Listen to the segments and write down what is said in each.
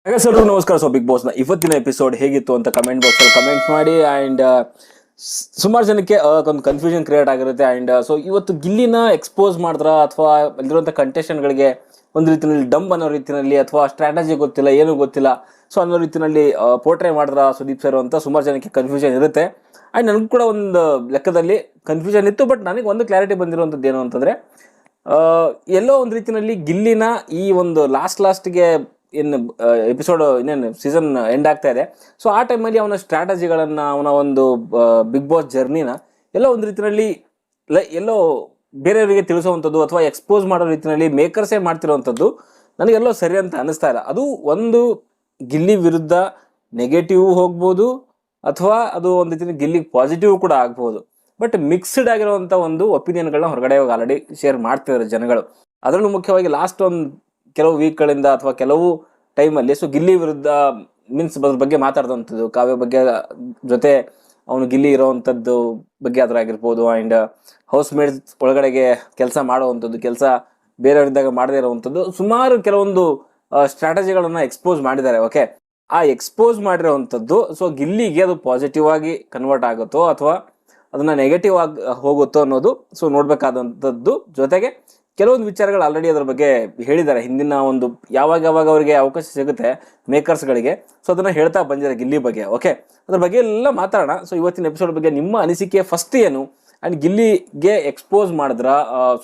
ಹಾಗೆ ಸರ್ ನಮಸ್ಕಾರ. So big ಬಾಸ್ನ ಇವತ್ತಿನ ಎಪಿಸೋಡ್ ಹೇಗಿತ್ತು ಅಂತ ಕಮೆಂಟ್ ಬಾಕ್ಸಲ್ಲಿ ಕಮೆಂಟ್ ಮಾಡಿ. ಆ್ಯಂಡ್ ಸುಮಾರು ಜನಕ್ಕೆ ಒಂದು ಕನ್ಫ್ಯೂಷನ್ ಕ್ರಿಯೇಟ್ ಆಗಿರುತ್ತೆ. ಆ್ಯಂಡ್ ಸೊ ಇವತ್ತು ಗಿಲ್ಲಿನ ಎಕ್ಸ್ಪೋಸ್ ಮಾಡಿದ್ರ ಅಥವಾ ಅಲ್ಲಿರುವಂಥ ಕಂಟೆಸ್ಟೆಂಟ್ಗಳಿಗೆ ಒಂದು ರೀತಿಯಲ್ಲಿ ಡಂಬ್ ಅನ್ನೋ ರೀತಿಯಲ್ಲಿ ಅಥವಾ ಸ್ಟ್ರಾಟಜಿ ಗೊತ್ತಿಲ್ಲ, ಏನೂ ಗೊತ್ತಿಲ್ಲ, ಸೊ ಅನ್ನೋ ರೀತಿಯಲ್ಲಿ ಪೋರ್ಟ್ರೇ ಮಾಡಿದ್ರ ಸುದೀಪ್ ಸರ್ ಅಂತ ಸುಮಾರು ಜನಕ್ಕೆ ಕನ್ಫ್ಯೂಷನ್ ಇರುತ್ತೆ. ಆ್ಯಂಡ್ ನನಗೂ ಕೂಡ ಒಂದು ಲೆಕ್ಕದಲ್ಲಿ ಕನ್ಫ್ಯೂಷನ್ ಇತ್ತು. ಬಟ್ ನನಗೆ ಒಂದು ಕ್ಲಾರಿಟಿ ಬಂದಿರುವಂಥದ್ದು ಏನು ಅಂತಂದರೆ, ಎಲ್ಲೋ ಒಂದು ರೀತಿಯಲ್ಲಿ ಗಿಲ್ಲಿನ ಈ ಒಂದು ಲಾಸ್ಟ್ಗೆ ಏನು ಎಪಿಸೋಡ್ ಇನ್ನೇನು ಸೀಸನ್ ಎಂಡ್ ಆಗ್ತಾ ಇದೆ, ಸೊ ಆ ಟೈಮಲ್ಲಿ ಅವನ ಸ್ಟ್ರಾಟಜಿಗಳನ್ನು, ಅವನ ಒಂದು ಬಿಗ್ ಬಾಸ್ ಜರ್ನಿನ ಎಲ್ಲೋ ಒಂದು ರೀತಿಯಲ್ಲಿ ಎಲ್ಲೋ ಬೇರೆಯವರಿಗೆ ತಿಳಿಸುವಂಥದ್ದು ಅಥವಾ ಎಕ್ಸ್ಪೋಸ್ ಮಾಡೋ ರೀತಿಯಲ್ಲಿ ಮೇಕರ್ಸೇ ಮಾಡ್ತಿರೋವಂಥದ್ದು ನನಗೆಲ್ಲೋ ಸರಿ ಅಂತ ಅನ್ನಿಸ್ತಾ ಇಲ್ಲ. ಅದು ಒಂದು ಗಿಲ್ಲಿ ವಿರುದ್ಧ ನೆಗೆಟಿವ್ ಹೋಗ್ಬೋದು ಅಥವಾ ಅದು ಒಂದು ರೀತಿಯಲ್ಲಿ ಗಿಲ್ಲಿಗೆ ಪಾಸಿಟಿವ್ ಕೂಡ ಆಗ್ಬೋದು. ಬಟ್ ಮಿಕ್ಸ್ಡ್ ಆಗಿರುವಂಥ ಒಂದು ಒಪಿನಿಯನ್ಗಳನ್ನ ಹೊರಗಡೆ ಆಲ್ರೆಡಿ ಶೇರ್ ಮಾಡ್ತಿದ್ದಾರೆ ಜನಗಳು. ಅದರಲ್ಲೂ ಮುಖ್ಯವಾಗಿ ಲಾಸ್ಟ್ ಒಂದು ಕೆಲವು ವೀಕ್ಗಳಿಂದ ಅಥವಾ ಕೆಲವು ಟೈಮಲ್ಲಿ ಸೊ ಗಿಲ್ಲಿ ವಿರುದ್ಧ ಮೀನ್ಸ್ ಅದ್ರ ಬಗ್ಗೆ ಮಾತಾಡಿದಂಥದ್ದು, ಕಾವ್ಯ ಬಗ್ಗೆ ಜೊತೆ ಅವನು ಗಿಲ್ಲಿ ಇರೋವಂಥದ್ದು ಬಗ್ಗೆ ಅದ್ರಾಗಿರ್ಬೋದು. ಆ್ಯಂಡ್ ಹೌಸ್ ಮೇಟ್ಸ್ ಒಳಗಡೆಗೆ ಕೆಲಸ ಮಾಡುವಂಥದ್ದು, ಕೆಲಸ ಬೇರೆಯವರಿದ್ದಾಗ ಮಾಡದೇ ಇರೋವಂಥದ್ದು, ಸುಮಾರು ಕೆಲವೊಂದು ಸ್ಟ್ರಾಟಜಿಗಳನ್ನು ಎಕ್ಸ್ಪೋಸ್ ಮಾಡಿದ್ದಾರೆ. ಓಕೆ, ಆ ಎಕ್ಸ್ಪೋಸ್ ಮಾಡಿರೋವಂಥದ್ದು ಸೊ ಗಿಲ್ಲಿಗೆ ಅದು ಪಾಸಿಟಿವ್ ಆಗಿ ಕನ್ವರ್ಟ್ ಆಗುತ್ತೋ ಅಥವಾ ಅದನ್ನು ನೆಗೆಟಿವ್ ಆಗಿ ಹೋಗುತ್ತೋ ಅನ್ನೋದು ಸೊ ನೋಡಬೇಕಾದಂಥದ್ದು. ಜೊತೆಗೆ ಕೆಲವೊಂದು ವಿಚಾರಗಳು ಆಲ್ರೆಡಿ ಅದ್ರ ಬಗ್ಗೆ ಹೇಳಿದ್ದಾರೆ. ಹಿಂದಿನ ಒಂದು ಯಾವಾಗ ಅವರಿಗೆ ಅವಕಾಶ ಸಿಗುತ್ತೆ ಮೇಕರ್ಸ್ಗಳಿಗೆ, ಸೊ ಅದನ್ನು ಹೇಳ್ತಾ ಬಂದಿದ್ದಾರೆ ಗಿಲ್ಲಿ ಬಗ್ಗೆ. ಓಕೆ, ಅದ್ರ ಬಗ್ಗೆ ಎಲ್ಲ ಮಾತಾಡೋಣ. ಸೊ ಇವತ್ತಿನ ಎಪಿಸೋಡ್ ಬಗ್ಗೆ ನಿಮ್ಮ ಅನಿಸಿಕೆ ಫಸ್ಟ್ ಏನು? ಆ್ಯಂಡ್ ಗಿಲ್ಲಿಗೆ ಎಕ್ಸ್ಪೋಸ್ ಮಾಡಿದ್ರ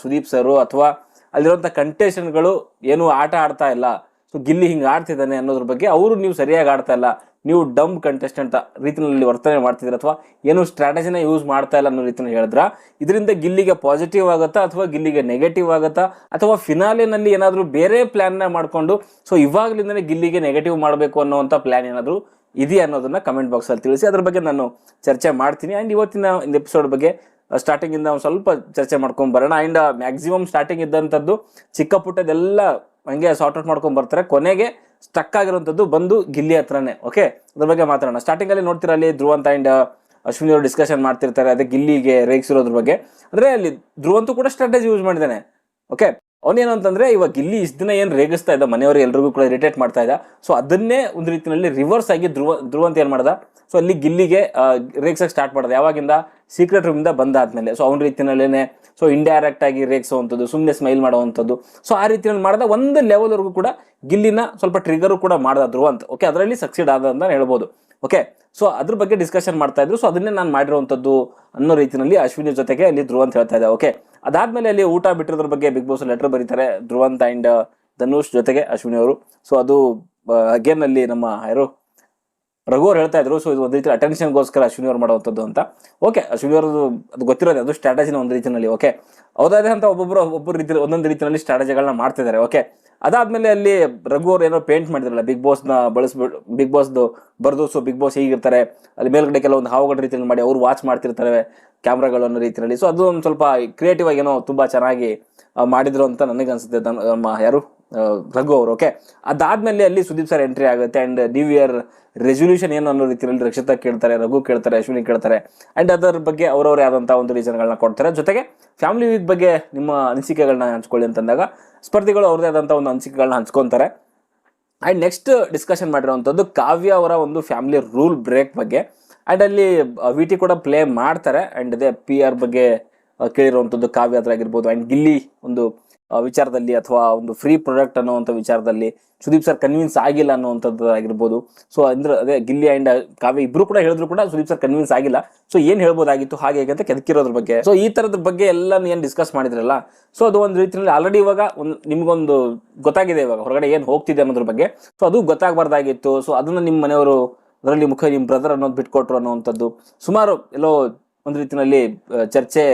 ಸುದೀಪ್ ಸರು ಅಥವಾ ಅಲ್ಲಿರುವಂಥ ಕಂಟೆಸ್ಟೆಂಟ್ಗಳು ಏನು ಆಟ ಆಡ್ತಾ ಇಲ್ಲ, ಸೊ ಗಿಲ್ಲಿ ಹಿಂಗೆ ಆಡ್ತಿದ್ದಾನೆ ಅನ್ನೋದ್ರ ಬಗ್ಗೆ, ಅವರು ನೀವು ಸರಿಯಾಗಿ ಆಡ್ತಾ ಇಲ್ಲ, ನೀವು ಡಮ್ ಕಂಟೆಸ್ಟೆಂಟ್ ರೀತಿಯಲ್ಲಿ ವರ್ತನೆ ಮಾಡ್ತಿದ್ದೀರ ಅಥವಾ ಏನು ಸ್ಟ್ರಾಟಜಿನ ಯೂಸ್ ಮಾಡ್ತಾ ಇಲ್ಲ ಅನ್ನೋ ರೀತಿಯಲ್ಲಿ ಹೇಳಿದ್ರ, ಇದರಿಂದ ಗಿಲ್ಲಿಗೆ ಪಾಸಿಟಿವ್ ಆಗುತ್ತಾ ಅಥವಾ ಗಿಲ್ಲಿಗೆ ನೆಗೆಟಿವ್ ಆಗುತ್ತಾ ಅಥವಾ ಫಿನಾಲಿನಲ್ಲಿ ಏನಾದರೂ ಬೇರೆ ಪ್ಲ್ಯಾನ್ನ ಮಾಡಿಕೊಂಡು ಸೊ ಇವಾಗಲಿಂದನೇ ಗಿಲ್ಲಿಗೆ ನೆಗೆಟಿವ್ ಮಾಡಬೇಕು ಅನ್ನೋವಂಥ ಪ್ಲ್ಯಾನ್ ಏನಾದರೂ ಇದೆಯಾ ಅನ್ನೋದನ್ನು ಕಮೆಂಟ್ ಬಾಕ್ಸಲ್ಲಿ ತಿಳಿಸಿ. ಅದ್ರ ಬಗ್ಗೆ ನಾನು ಚರ್ಚೆ ಮಾಡ್ತೀನಿ. ಆ್ಯಂಡ್ ಇವತ್ತಿನ ಒಂದು ಎಪಿಸೋಡ್ ಬಗ್ಗೆ ಸ್ಟಾರ್ಟಿಂಗಿಂದ ಒಂದು ಸ್ವಲ್ಪ ಚರ್ಚೆ ಮಾಡ್ಕೊಂಡು ಬರೋಣ. ಆ್ಯಂಡ್ ಮ್ಯಾಕ್ಸಿಮಮ್ ಸ್ಟಾರ್ಟಿಂಗ್ ಇದ್ದಂಥದ್ದು ಚಿಕ್ಕ ಪುಟ್ಟದೆಲ್ಲ ಹಂಗೆ ಸಾರ್ಟ್ ಔಟ್ ಮಾಡ್ಕೊಂಡು ಬರ್ತಾರೆ, ಕೊನೆಗೆ ಸ್ಟಕ್ ಆಗಿರುವಂಥದ್ದು ಬಂದು ಗಿಲ್ಲಿ ಹತ್ರನೇ. ಓಕೆ, ಅದ್ರ ಬಗ್ಗೆ ಮಾತಾಡೋಣ. ಸ್ಟಾರ್ಟಿಂಗಲ್ಲಿ ನೋಡ್ತೀರ ಅಲ್ಲಿ ಧ್ರುವಂತ ಆ್ಯಂಡ್ ಅಶ್ವಿನಿ ಅವರು ಡಿಸ್ಕಷನ್ ಮಾಡ್ತಿರ್ತಾರೆ ಅದೇ ಗಿಲ್ಲಿಗೆ ರೇಗಿಸಿರೋದ್ರ ಬಗ್ಗೆ. ಅಂದರೆ ಅಲ್ಲಿ ಧ್ರುವಂತೂ ಕೂಡ ಸ್ಟ್ರಾಟಜಿ ಯೂಸ್ ಮಾಡಿದ್ದಾನೆ. ಓಕೆ, ಅವನೇನು ಅಂತಂದರೆ ಇವಾಗ ಗಿಲ್ಲಿ ಇಷ್ಟು ದಿನ ಏನು ರೇಗಿಸ್ತಾ ಇದ್ದ, ಮನೆಯವರು ಎಲ್ರಿಗೂ ಕೂಡ ಇರಿಟೇಟ್ ಮಾಡ್ತಾ ಇದ್ದ, ಸೊ ಅದನ್ನೇ ಒಂದು ರೀತಿಯಲ್ಲಿ ರಿವರ್ಸ್ ಆಗಿ ಧ್ರುವಂತ ಏನು ಮಾಡ್ದ, ಸೊ ಅಲ್ಲಿ ಗಿಲ್ಲಿಗೆ ರೇಗ್ಸಕ್ಕೆ ಸ್ಟಾರ್ಟ್ ಮಾಡೋದು ಯಾವಾಗಿಂದ ಸೀಕ್ರೆಟ್ ರೂಮಿಂದ ಬಂದಾದ್ಮೇಲೆ. ಸೊ ಅವ್ನ ರೀತಿಯಲ್ಲೇ ಸೊ ಇಂಡೈರೆಕ್ಟ್ ಆಗಿ ರೇಗಿಸುವಂಥದ್ದು, ಸುಮ್ಮನೆ ಸ್ಮೈಲ್ ಮಾಡುವಂಥದ್ದು, ಸೊ ಆ ರೀತಿಯಲ್ಲಿ ಮಾಡಿದ ಒಂದು ಲೆವೆಲ್ವರೆಗೂ ಕೂಡ ಗಿಲ್ಲಿನ ಸ್ವಲ್ಪ ಟ್ರಿಗರು ಕೂಡ ಮಾಡ್ದ ಧ್ರುವಂತ್. ಓಕೆ, ಅದರಲ್ಲಿ ಸಕ್ಸೀಡ್ ಆದ ಅಂತ ಹೇಳ್ಬೋದು. ಓಕೆ, ಸೊ ಅದ್ರ ಬಗ್ಗೆ ಡಿಸ್ಕಷನ್ ಮಾಡ್ತಾ ಇದ್ರು. ಸೊ ಅದನ್ನೇ ನಾನು ಮಾಡಿರುವಂಥದ್ದು ಅನ್ನೋ ರೀತಿಯಲ್ಲಿ ಅಶ್ವಿನಿ ಜೊತೆಗೆ ಅಲ್ಲಿ ಧ್ರುವಂತ್ ಹೇಳ್ತಾ ಇದ್ದೆ. ಓಕೆ, ಅದಾದ್ಮೇಲೆ ಅಲ್ಲಿ ಊಟ ಬಿಟ್ಟಿರೋದ್ರ ಬಗ್ಗೆ ಬಿಗ್ ಬಾಸ್ ಲೆಟರ್ ಬರೀತಾರೆ ಧ್ರುವಂತ್ ಆ್ಯಂಡ್ ಧನುಷ್ ಜೊತೆಗೆ ಅಶ್ವಿನಿ ಅವರು. ಸೊ ಅದು ಅಗೇನ್ ಅಲ್ಲಿ ನಮ್ಮ ಯಾರು ರಘು ಅವ್ರು ಹೇಳ್ತಾ ಇದ್ರು, ಸೊ ಇದು ಒಂದು ರೀತಿ ಅಟೆನ್ಷನ್ಗೋಸ್ಕರ ಅಶ್ವಿನಿ ಅವ್ರು ಮಾಡುವಂಥದ್ದು ಅಂತ. ಓಕೆ, ಅಶ್ವಿನಿ ಅವ್ರದ್ದು ಅದು ಗೊತ್ತಿರೋದು, ಅದು ಸ್ಟ್ರಾಟಜಿನ ಒಂದು ರೀತಿಯಲ್ಲಿ. ಓಕೆ, ಅವ್ರದೇ ಅಂತ ಒಬ್ಬರು ರೀತಿ ಒಂದೊಂದು ರೀತಿಯಲ್ಲಿ ಸ್ಟ್ರಾಟಜಿಗಳನ್ನ ಮಾಡ್ತಿದ್ದಾರೆ. ಓಕೆ, ಅದಾದ್ಮೇಲೆ ಅಲ್ಲಿ ರಘು ಅವ್ರು ಏನೋ ಪೇಂಟ್ ಮಾಡಿದ್ರಲ್ಲ ಬಿಗ್ ಬಾಸ್ನ ಬಳಸ್ಬಿಟ್ಟು, ಬಿಗ್ ಬಾಸ್ದು ಬರೆದು, ಸೊ ಬಿಗ್ ಬಾಸ್ ಹೀಗಿರ್ತಾರೆ ಅಲ್ಲಿ ಮೇಲ್ಗಡೆ ಕೆಲವೊಂದು ಹಾವುಗಳ ರೀತಿಯಲ್ಲಿ ಮಾಡಿ ಅವ್ರು ವಾಚ್ ಮಾಡ್ತಿರ್ತಾರೆ ಕ್ಯಾಮ್ರಾಗಳು ಅನ್ನೋ ರೀತಿಯಲ್ಲಿ. ಸೊ ಅದು ಒಂದು ಸ್ವಲ್ಪ ಕ್ರಿಯೇಟಿವ್ ಆಗಿ ಏನೋ ತುಂಬ ಚೆನ್ನಾಗಿ ಮಾಡಿದ್ರು ಅಂತ ನನಗೆ ಅನ್ಸುತ್ತೆ ನಮ್ಮ ಯಾರು ರಘು ಅವರು. ಓಕೆ, ಅದಾದ್ಮೇಲೆ ಅಲ್ಲಿ ಸುದೀಪ್ ಸರ್ ಎಂಟ್ರಿ ಆಗುತ್ತೆ. ಆ್ಯಂಡ್ ನ್ಯೂ ಇಯರ್ ರೆಸೊಲ್ಯೂಷನ್ ಏನು ಅನ್ನೋ ರೀತಿಯಲ್ಲಿ ರಕ್ಷಿತಾ ಕೇಳ್ತಾರೆ, ರಘು ಕೇಳ್ತಾರೆ, ಅಶ್ವಿನಿ ಕೇಳ್ತಾರೆ. ಆ್ಯಂಡ್ ಅದರ ಬಗ್ಗೆ ಅವರವ್ರು ಆದಂಥ ಒಂದು ರೀಸನ್ಗಳನ್ನ ಕೊಡ್ತಾರೆ. ಜೊತೆಗೆ ಫ್ಯಾಮಿಲಿ ವೀಕ್ ಬಗ್ಗೆ ನಿಮ್ಮ ಅನಿಸಿಕೆಗಳನ್ನ ಹಂಚ್ಕೊಳ್ಳಿ ಅಂತಂದಾಗ ಸ್ಪರ್ಧಿಗಳು ಅವ್ರದ್ದೇ ಆದಂಥ ಒಂದು ಅನಿಸಿಕೆಗಳನ್ನ ಹಂಚ್ಕೊತಾರೆ. ಆ್ಯಂಡ್ ನೆಕ್ಸ್ಟ್ ಡಿಸ್ಕಷನ್ ಮಾಡಿರೋವಂಥದ್ದು ಕಾವ್ಯ ಅವರ ಒಂದು ಫ್ಯಾಮಿಲಿ ರೂಲ್ ಬ್ರೇಕ್ ಬಗ್ಗೆ. ಆ್ಯಂಡ್ ಅಲ್ಲಿ ವಿ ಟಿ ಕೂಡ ಪ್ಲೇ ಮಾಡ್ತಾರೆ. ಆ್ಯಂಡ್ ಅದೇ PR ಬಗ್ಗೆ ಕೇಳಿರುವಂಥದ್ದು ಕಾವ್ಯ ಹತ್ರ ಆಗಿರ್ಬೋದು. ಆ್ಯಂಡ್ ಗಿಲ್ಲಿ ಒಂದು ವಿಚಾರದಲ್ಲಿ ಅಥವಾ ಒಂದು ಫ್ರೀ ಪ್ರಾಡಕ್ಟ್ ಅನ್ನೋವಂಥ ವಿಚಾರದಲ್ಲಿ ಸುದೀಪ್ ಸರ್ ಕನ್ವಿನ್ಸ್ ಆಗಿಲ್ಲ ಅನ್ನೋವಂಥದ್ದು ಆಗಿರ್ಬೋದು. ಸೊ ಅಂದ್ರೆ ಅದೇ ಗಿಲ್ಲಿ ಆ್ಯಂಡ್ ಕಾವ್ಯ ಇಬ್ಬರು ಕೂಡ ಹೇಳಿದ್ರು ಕೂಡ ಸುದೀಪ್ ಸರ್ ಕನ್ವಿನ್ಸ್ ಆಗಿಲ್ಲ. ಸೊ ಏನು ಹೇಳ್ಬೋದಾಗಿತ್ತು ಹಾಗೆ ಹೇಗೆ ಅಂತ ಕೆದಕಿರೋದ್ರ ಬಗ್ಗೆ. ಸೊ ಈ ಥರದ ಬಗ್ಗೆ ಎಲ್ಲ ಏನು ಡಿಸ್ಕಸ್ ಮಾಡಿದ್ರಲ್ಲ, ಸೊ ಅದು ಒಂದು ರೀತಿಯಲ್ಲಿ ಆಲ್ರೆಡಿ ಇವಾಗ ಒಂದು ನಿಮ್ಗೊಂದು ಗೊತ್ತಾಗಿದೆ ಇವಾಗ ಹೊರಗಡೆ ಏನು ಹೋಗ್ತಿದೆ ಅನ್ನೋದ್ರ ಬಗ್ಗೆ. ಸೊ ಅದು ಗೊತ್ತಾಗಬಾರ್ದಾಗಿತ್ತು. ಸೊ ಅದನ್ನು ನಿಮ್ಮ ಮನೆಯವರು ಅದರಲ್ಲಿ ನಿಮ್ಮ ಬ್ರದರ್ ಅನ್ನೋದು ಬಿಟ್ಕೊಟ್ರು ಅನ್ನೋವಂಥದ್ದು ಸುಮಾರು ಎಲ್ಲೋ ಒಂದು ರೀತಿಯಲ್ಲಿ ಚರ್ಚೆ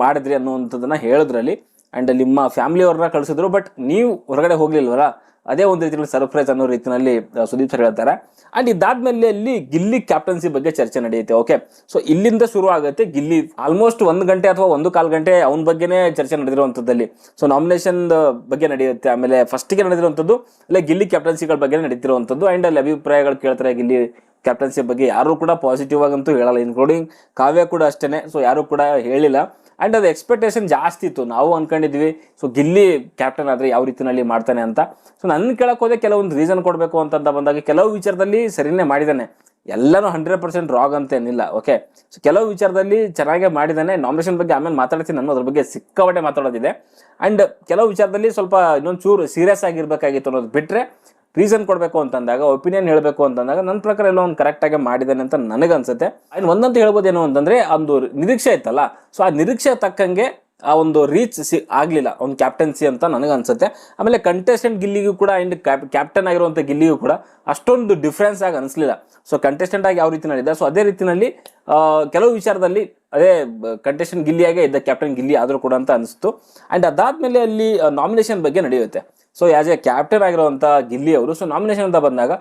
ಮಾಡಿದ್ರಿ ಅನ್ನೋವಂಥದ್ದನ್ನು ಹೇಳಿದ್ರಲ್ಲಿ. ಆ್ಯಂಡ್ ನಿಮ್ಮ ಫ್ಯಾಮಿಲಿಯವ್ರನ್ನ ಕಳಿಸಿದ್ರು, ಬಟ್ ನೀವು ಹೊರಗಡೆ ಹೋಗ್ಲಿಲ್ವಲ್ಲ, ಅದೇ ಒಂದು ರೀತಿಯಲ್ಲಿ ಸರ್ಪ್ರೈಸ್ ಅನ್ನೋ ರೀತಿಯಲ್ಲಿ ಸುದೀಪ್ ಸರ್ ಹೇಳ್ತಾರೆ. ಆ್ಯಂಡ್ ಇದಾದ್ಮೇಲೆ ಅಲ್ಲಿ ಗಿಲ್ಲಿ ಕ್ಯಾಪ್ಟನ್ಸಿ ಬಗ್ಗೆ ಚರ್ಚೆ ನಡೆಯುತ್ತೆ. ಓಕೆ, ಸೊ ಇಲ್ಲಿಂದ ಶುರು ಆಗುತ್ತೆ ಗಿಲ್ಲಿ ಆಲ್ಮೋಸ್ಟ್ 1 ಗಂಟೆ ಅಥವಾ 1.25 ಗಂಟೆ ಅವನ ಬಗ್ಗೆನೇ ಚರ್ಚೆ ನಡೆದಿರುವಂಥದ್ದಲ್ಲಿ. ಸೊ ನಾಮಿನೇಷನ್ ಬಗ್ಗೆ ನಡೆಯುತ್ತೆ. ಆಮೇಲೆ ಫಸ್ಟಿಗೆ ನಡೆದಿರುವಂಥದ್ದು ಅಲ್ಲೇ ಗಿಲ್ಲಿ ಕ್ಯಾಪ್ಟನ್ಸಿಗಳ ಬಗ್ಗೆ ನಡೀತಿರುವಂಥದ್ದು. ಆ್ಯಂಡ್ ಅಲ್ಲಿ ಅಭಿಪ್ರಾಯಗಳು ಕೇಳ್ತಾರೆ ಗಿಲ್ಲಿ ಕ್ಯಾಪ್ಟನ್ಸಿ ಬಗ್ಗೆ. ಯಾರೂ ಕೂಡ ಪಾಸಿಟಿವ್ ಆಗಂತೂ ಹೇಳಲ್ಲ, ಇನ್ಕ್ಲೂಡಿಂಗ್ ಕಾವ್ಯ ಕೂಡ ಅಷ್ಟೇ. ಸೊ ಯಾರೂ ಕೂಡ ಹೇಳಿಲ್ಲ. ಆ್ಯಂಡ್ ಅದು ಎಕ್ಸ್ಪೆಕ್ಟೇಷನ್ ಜಾಸ್ತಿ ಇತ್ತು. ನಾವು ಅನ್ಕೊಂಡಿದ್ವಿ ಸೊ ಗಿಲ್ಲಿ ಕ್ಯಾಪ್ಟನ್ ಆದರೆ ಯಾವ ರೀತಿಯಲ್ಲಿ ಮಾಡ್ತಾನೆ ಅಂತ. ಸೊ ನನ್ನ ಕೇಳಕ್ಕೆ ಹೋದೆ ಕೆಲವೊಂದು ರೀಸನ್ ಕೊಡಬೇಕು ಅಂತ ಬಂದಾಗ ಕೆಲವು ವಿಚಾರದಲ್ಲಿ ಸರಿನೇ ಮಾಡಿದ್ದಾನೆ, ಎಲ್ಲನೂ 100% ರಾಗ್ ಅಂತ ಏನಿಲ್ಲ. ಓಕೆ, ಸೊ ಕೆಲವು ವಿಚಾರದಲ್ಲಿ ಚೆನ್ನಾಗೇ ಮಾಡಿದ್ದಾನೆ. ನಾಮಿನೇಷನ್ ಬಗ್ಗೆ ಆಮೇಲೆ ಮಾತಾಡ್ತೀನಿ, ನಾನು ಅದ್ರ ಬಗ್ಗೆ ಸಿಕ್ಕಾಪಟ್ಟೆ ಮಾತಾಡೋದಿದೆ. ಆ್ಯಂಡ್ ಕೆಲವು ವಿಚಾರದಲ್ಲಿ ಸ್ವಲ್ಪ ಇನ್ನೊಂದು ಚೂರು ಸೀರಿಯಸ್ ಆಗಿರ್ಬೇಕಾಗಿತ್ತು ಅನ್ನೋದು ಬಿಟ್ಟರೆ, ರೀಸನ್ ಕೊಡಬೇಕು ಅಂತಂದಾಗ, ಒಪಿನಿಯನ್ ಹೇಳಬೇಕು ಅಂತಂದಾಗ ನನ್ನ ಪ್ರಕಾರ ಎಲ್ಲ ಒಂದು ಕರೆಕ್ಟಾಗಿ ಮಾಡಿದ್ದಾನೆ ಅಂತ ನನಗನ್ಸುತ್ತೆ. ಆ್ಯಂಡ್ ಒಂದಂತೂ ಹೇಳ್ಬೋದೇನು ಅಂತಂದರೆ, ಒಂದು ನಿರೀಕ್ಷೆ ಇತ್ತಲ್ಲ, ಸೊ ಆ ನಿರೀಕ್ಷೆ ತಕ್ಕಂಗೆ ಆ ಒಂದು ರೀಚ್ ಆಗಲಿಲ್ಲ ಒಂದು ಕ್ಯಾಪ್ಟನ್ಸಿ ಅಂತ ನನಗನ್ಸುತ್ತೆ. ಆಮೇಲೆ ಕಂಟೆಸ್ಟೆಂಟ್ ಗಿಲ್ಲಿಗೂ ಕೂಡ ಆ್ಯಂಡ್ ಕ್ಯಾಪ್ಟನ್ ಆಗಿರುವಂಥ ಗಿಲ್ಲಿಗೂ ಕೂಡ ಅಷ್ಟೊಂದು ಡಿಫ್ರೆನ್ಸ್ ಆಗಿ ಅನಿಸ್ಲಿಲ್ಲ. ಸೊ ಕಂಟೆಸ್ಟೆಂಟ್ ಆಗಿ ಯಾವ ರೀತಿಯಲ್ಲಿ ಸೊ ಅದೇ ರೀತಿಯಲ್ಲಿ ಕೆಲವು ವಿಚಾರದಲ್ಲಿ ಅದೇ ಕಂಟೆಸ್ಟೆಂಟ್ ಗಿಲ್ಲಿಯಾಗೆ ಇದ್ದ ಕ್ಯಾಪ್ಟನ್ ಗಿಲ್ಲಿ ಆದರೂ ಕೂಡ ಅಂತ ಅನಿಸ್ತು. ಆ್ಯಂಡ್ ಅದಾದಮೇಲೆ ಅಲ್ಲಿ ನಾಮಿನೇಷನ್ ಬಗ್ಗೆ ನಡೆಯುತ್ತೆ. ಸೊ ಆ್ಯಸ್ ಎ ಕ್ಯಾಪ್ಟನ್ ಆಗಿರುವಂಥ ಗಿಲ್ಲಿ ಅವರು ಸೊ ನಾಮಿನೇಷನ್ ಅಂತ ಬಂದಾಗ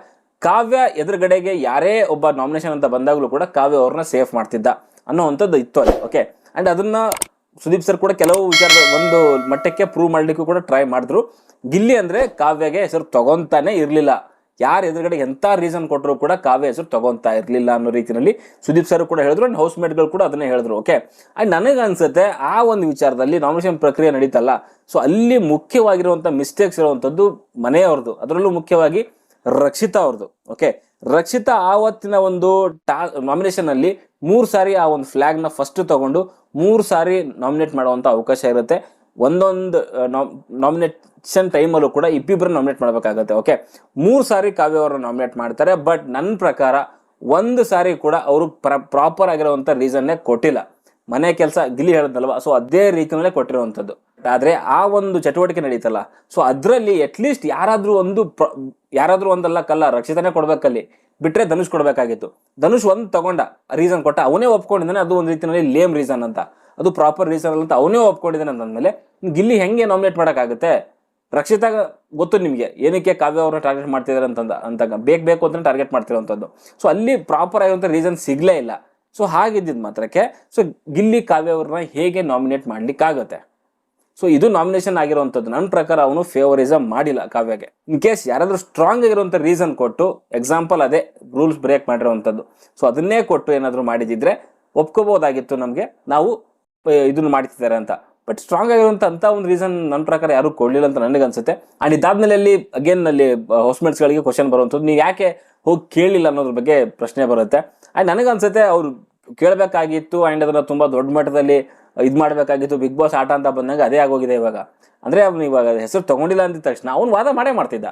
ಕಾವ್ಯ ಎದುರುಗಡೆಗೆ ಯಾರೇ ಒಬ್ಬ ನಾಮಿನೇಷನ್ ಅಂತ ಬಂದಾಗಲೂ ಕೂಡ ಕಾವ್ಯ ಅವ್ರನ್ನ ಸೇಫ್ ಮಾಡ್ತಿದ್ದ ಅನ್ನೋವಂಥದ್ದು ಇತ್ತು ಅಲ್ಲಿ. ಓಕೆ, ಆ್ಯಂಡ್ ಅದನ್ನು ಸುದೀಪ್ ಸರ್ ಕೂಡ ಕೆಲವು ವಿಚಾರದ ಒಂದು ಮಟ್ಟಕ್ಕೆ ಪ್ರೂವ್ ಮಾಡಲಿಕ್ಕೂ ಕೂಡ ಟ್ರೈ ಮಾಡಿದ್ರು. ಗಿಲ್ಲಿ ಅಂದರೆ ಕಾವ್ಯಗೆ ಹೆಸರು ತಗೊತಾನೆ ಇರಲಿಲ್ಲ. ಯಾರು ಎದುರುಗಡೆ ಎಂಥ ರೀಸನ್ ಕೊಟ್ಟರು ಕೂಡ ಕಾವ್ಯ ಹೆಸರು ತಗೊತಾ ಇರಲಿಲ್ಲ ಅನ್ನೋ ರೀತಿಯಲ್ಲಿ ಸುದೀಪ್ ಸರ್ ಕೂಡ ಹೇಳಿದ್ರು. ಆ್ಯಂಡ್ ಹೌಸ್ ಮೇಟ್ಗಳು ಕೂಡ ಅದನ್ನೇ ಹೇಳಿದ್ರು. ಓಕೆ, ಆ್ಯಂಡ್ ನನಗೆ ಅನ್ಸುತ್ತೆ ಆ ಒಂದು ವಿಚಾರದಲ್ಲಿ ನಾಮಿನೇಷನ್ ಪ್ರಕ್ರಿಯೆ ನಡೀತಲ್ಲ, ಸೊ ಅಲ್ಲಿ ಮುಖ್ಯವಾಗಿರುವಂಥ ಮಿಸ್ಟೇಕ್ಸ್ ಇರುವಂಥದ್ದು ಮನೆಯವ್ರದ್ದು, ಅದರಲ್ಲೂ ಮುಖ್ಯವಾಗಿ ರಕ್ಷಿತಾ ಅವ್ರದ್ದು. ಓಕೆ, ರಕ್ಷಿತಾ ಆವತ್ತಿನ ಒಂದು ನಾಮಿನೇಷನ್ ಅಲ್ಲಿ 3 ಸಾರಿ ಆ ಒಂದು ಫ್ಲಾಗ್ನ ಫಸ್ಟ್ ತಗೊಂಡು 3 ಸಾರಿ ನಾಮಿನೇಟ್ ಮಾಡುವಂಥ ಅವಕಾಶ ಇರುತ್ತೆ. ಒಂದೊಂದು ನಾಮಿನೇಷನ್ ಟೈಮಲ್ಲೂ ಕೂಡ ಇಬ್ಬಿಬ್ಬರು ನಾಮಿನೇಟ್ ಮಾಡಬೇಕಾಗತ್ತೆ. ಓಕೆ, 3 ಸಾರಿ ಕಾವ್ಯ ಅವರನ್ನು ನಾಮಿನೇಟ್ ಮಾಡ್ತಾರೆ. ಬಟ್ ನನ್ನ ಪ್ರಕಾರ 1 ಸಾರಿ ಕೂಡ ಅವರು ಪ್ರಾಪರ್ ಆಗಿರುವಂಥ ರೀಸನ್ನೇ ಕೊಟ್ಟಿಲ್ಲ. ಮನೆ ಕೆಲಸ ಗಿಲ್ಲಿ ಹೇಳಿದ್ನಲ್ವ, ಸೊ ಅದೇ ರೀತಿಯಲ್ಲೇ ಕೊಟ್ಟಿರುವಂಥದ್ದು. ಆದರೆ ಆ ಒಂದು ಚಟುವಟಿಕೆ ನಡೀತಲ್ಲ, ಸೊ ಅದರಲ್ಲಿ ಅಟ್ಲೀಸ್ಟ್ ಯಾರಾದರೂ ಒಂದಲ್ಲ ಕಲ್ಲ ರಕ್ಷಿತಾನೇ ಕೊಡ್ಬೇಕಲ್ಲಿ, ಬಿಟ್ಟರೆ ಧನುಷ್ ಕೊಡಬೇಕಾಗಿತ್ತು. ಧನುಷ್ ಒಂದು ತಗೊಂಡ ರೀಸನ್ ಕೊಟ್ಟ, ಅವನೇ ಒಪ್ಕೊಂಡಿದ್ದಾನೆ ಅದು ಒಂದು ರೀತಿಯಲ್ಲಿ ಲೇಮ್ ರೀಸನ್ ಅಂತ, ಅದು ಪ್ರಾಪರ್ ರೀಸನ್ ಅಂತ ಅವನೇ ಒಪ್ಕೊಂಡಿದ್ದಾನೆ ಅಂತಂದಮೇಲೆ ಗಿಲ್ಲಿ ಹೆಂಗೆ ನಾಮಿನೇಟ್ ಮಾಡೋಕ್ಕಾಗುತ್ತೆ? ರಕ್ಷಿತಾ ಗೊತ್ತು ನಿಮಗೆ ಏನಕ್ಕೆ ಕಾವ್ಯ ಅವ್ರನ್ನ ಟಾರ್ಗೆಟ್ ಮಾಡ್ತಿದ್ದಾರೆ ಅಂತ ಬೇಕು ಅಂತ ಟಾರ್ಗೆಟ್ ಮಾಡ್ತಿರೋವಂಥದ್ದು. ಸೊ ಅಲ್ಲಿ ಪ್ರಾಪರ್ ಆಗಿರುವಂಥ ರೀಸನ್ ಸಿಗಲೇ ಇಲ್ಲ. ಸೊ ಹಾಗಿದ್ದಿದ್ದು ಮಾತ್ರಕ್ಕೆ ಸೊ ಗಿಲ್ಲಿ ಕಾವ್ಯ ಅವ್ರನ್ನ ಹೇಗೆ ನಾಮಿನೇಟ್ ಮಾಡ್ಲಿಕ್ಕಾಗತ್ತೆ? ಸೊ ಇದು ನಾಮಿನೇಷನ್ ಆಗಿರುವಂಥದ್ದು. ನನ್ನ ಪ್ರಕಾರ ಅವನು ಫೇವರಿಸಮ್ ಮಾಡಿಲ್ಲ ಕಾವ್ಯಗೆ. ಇನ್ ಕೇಸ್ ಯಾರಾದರೂ ಸ್ಟ್ರಾಂಗ್ ಆಗಿರುವಂಥ ರೀಸನ್ ಕೊಟ್ಟು, ಎಕ್ಸಾಂಪಲ್ ಅದೇ ರೂಲ್ಸ್ ಬ್ರೇಕ್ ಮಾಡಿರೋವಂಥದ್ದು, ಸೊ ಅದನ್ನೇ ಕೊಟ್ಟು ಏನಾದರೂ ಮಾಡಿದಿದ್ರೆ ಒಪ್ಕೋಬೋದಾಗಿತ್ತು ನಮಗೆ, ನಾವು ಇದನ್ನು ಮಾಡ್ತಿದ್ದಾರೆ ಅಂತ. ಬಟ್ ಸ್ಟ್ರಾಂಗ್ ಆಗಿರುವಂಥ ಒಂದು ರೀಸನ್ ನನ್ನ ಪ್ರಕಾರ ಯಾರು ಕೊಡಲಿಲ್ಲ ಅಂತ ನನಗನ್ಸುತ್ತೆ. ಆ್ಯಂಡ್ ಇದಾದ್ಮೇಲೆ ಅಲ್ಲಿ ಅಗೇನ್ ಅಲ್ಲಿ ಹೌಸ್ಮೇಟ್ಸ್ಗಳಿಗೆ ಕ್ವಶನ್ ಬರುವಂಥದ್ದು, ನೀವು ಯಾಕೆ ಹೋಗಿ ಕೇಳಿಲ್ಲ ಅನ್ನೋದ್ರ ಬಗ್ಗೆ ಪ್ರಶ್ನೆ ಬರುತ್ತೆ. ಆ್ಯಂಡ್ ನನಗನ್ಸುತ್ತೆ ಅವ್ರು ಕೇಳಬೇಕಾಗಿತ್ತು. ಆ್ಯಂಡ್ ಅದನ್ನು ತುಂಬ ದೊಡ್ಡ ಮಟ್ಟದಲ್ಲಿ ಇದು ಮಾಡಬೇಕಾಗಿತ್ತು. ಬಿಗ್ ಬಾಸ್ ಆಟ ಅಂತ ಬಂದಾಗ ಅದೇ ಆಗೋಗಿದೆ ಇವಾಗ. ಅಂದರೆ ಅವ್ನು ಇವಾಗ ಹೆಸರು ತೊಗೊಂಡಿಲ್ಲ ಅಂದಿದ ತಕ್ಷಣ ಅವ್ನು ವಾದ ಮಾಡ್ತಿದ್ದ.